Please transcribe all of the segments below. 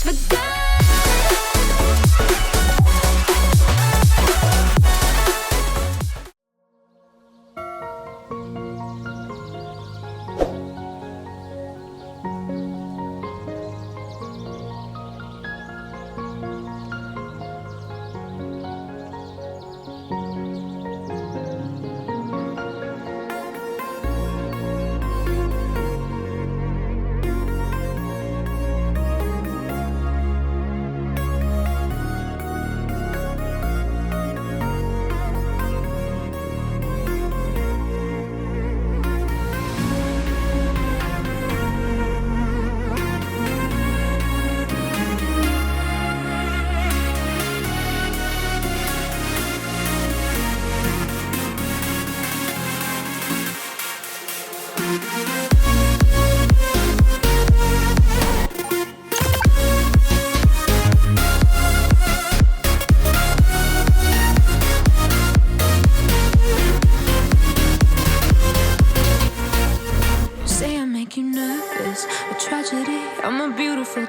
forget.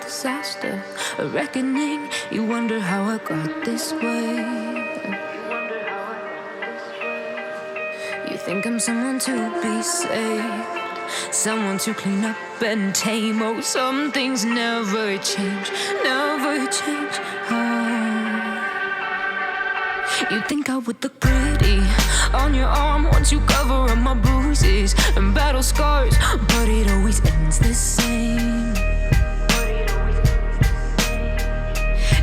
Disaster, a reckoning. You wonder how I got this way. You think I'm someone to be saved, someone to clean up and tame. Oh, some things never change, never change. Oh. You think I would look pretty on your arm once you cover up my bruises and battle scars, but it always ends the same.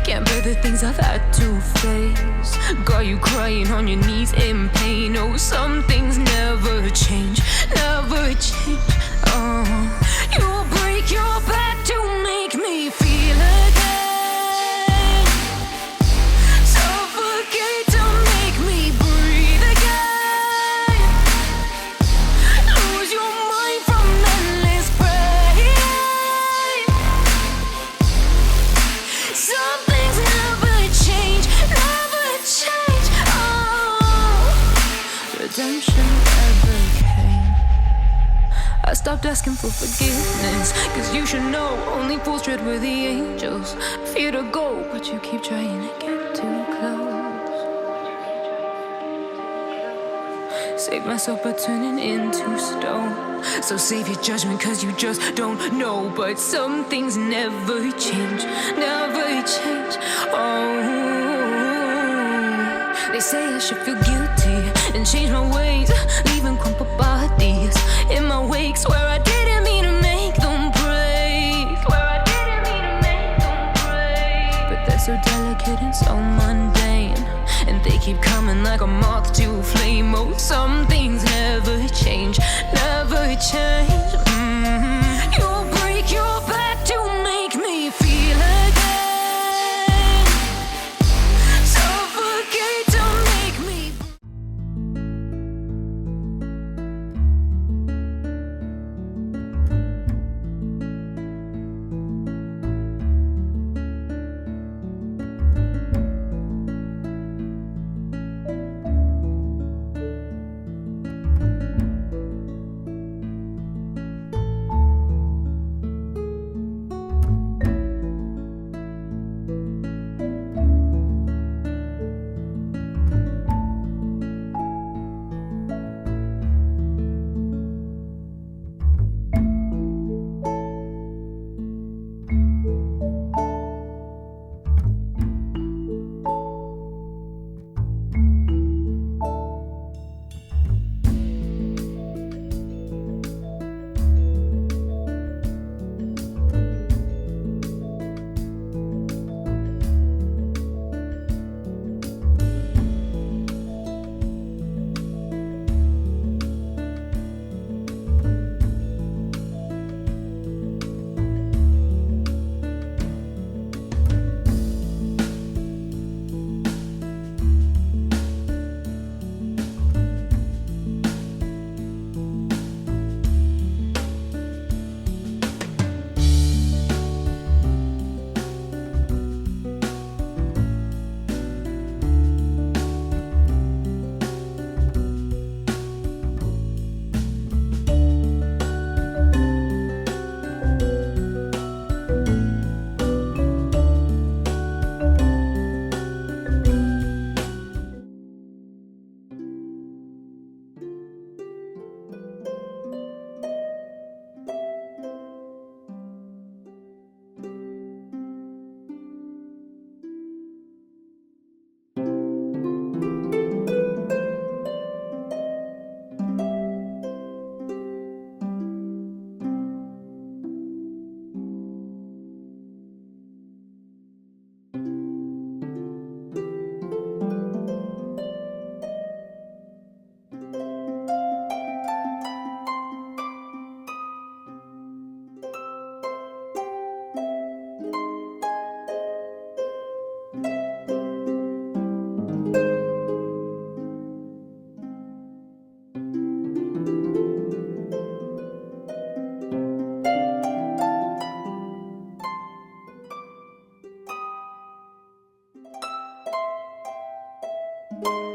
Can't bear the things I've had to face. Got you crying on your knees in pain. Oh, some things never change, never change. Oh, you'll break your back to make me feel again. Suffocate to make me breathe again. Lose your mind from endless pain. Something's never change, never change. Oh, redemption never came. I stopped asking for forgiveness, cause you should know only fools tread where the angels fear to go, but you keep trying to get too close. Save myself by turning into stone. So save your judgment cause you just don't know. But some things never change, never change. Oh, they say I should feel guilty and change my ways, leaving crumpled bodies in my wake. Swear I didn't mean to make them break, swear I didn't mean to make them break. But they're so delicate and so mundane, and they keep coming like a moth to a flame. Oh, some things never change, never change. You'll break your back to make me feel again. Suffocate to make me. you.